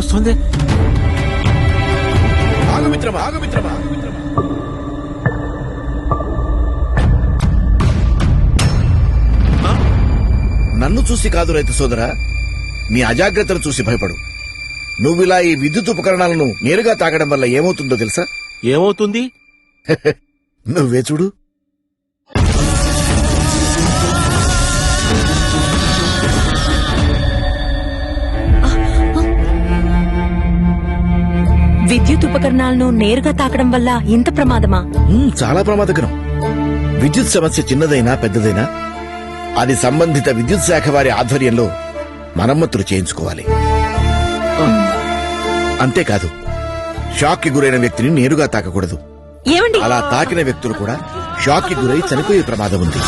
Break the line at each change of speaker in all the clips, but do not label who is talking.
వస్తుంది.
ఆగమిత్రమా నన్ను చూసి కాదు రైతు సోదరా, నీ అజాగ్రత్తను చూసి భయపడు. నువ్విలా ఈ విద్యుత్ ఉపకరణాలను నేరుగా తాగడం వల్ల ఏమవుతుందో తెలుసా?
ఏమవుతుంది?
నువ్వే చూడు.
విద్యుత్ ఉపకరణాలను నేరుగా తాకడం వల్ల ఇంత ప్రమాదమా?
చాలా ప్రమాదకరం. విద్యుత్ సమస్య చిన్నదైనా పెద్దదైనా అది సంబంధిత విద్యుత్ శాఖ వారి ఆధ్వర్యంలో మరమ్మతులు చేయించుకోవాలి. అంతేకాదు, షాక్ కి గురైన వ్యక్తిని నేరుగా తాకకూడదు.
ఏమండి,
అలా తాకిన వ్యక్తులు కూడా షాక్ కి గురై చనిపోయే ప్రమాదం ఉంది.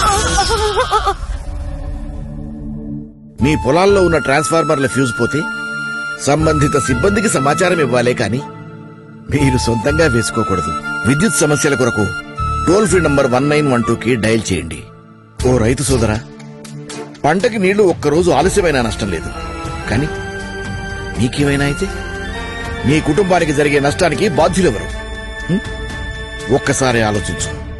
మీ పొలాల్లో ఉన్న ట్రాన్స్ఫార్మర్ల ఫ్యూజ్ పోతే సంబంధిత సిబ్బందికి సమాచారం ఇవ్వాలే కాని మీరు సొంతంగా వేసుకోకూడదు. విద్యుత్ సమస్యల కొరకు టోల్ ఫ్రీ నంబర్ 1912కి డయల్ చేయండి. ఓ రైతు సోదరా, పంటకి నీళ్లు ఒక్కరోజు ఆలస్యమైనా నష్టం లేదు, కానీ నీకేమైనా అయితే నీ కుటుంబానికి జరిగే నష్టానికి బాధ్యులెవరు? ఒక్కసారి ఆలోచించు.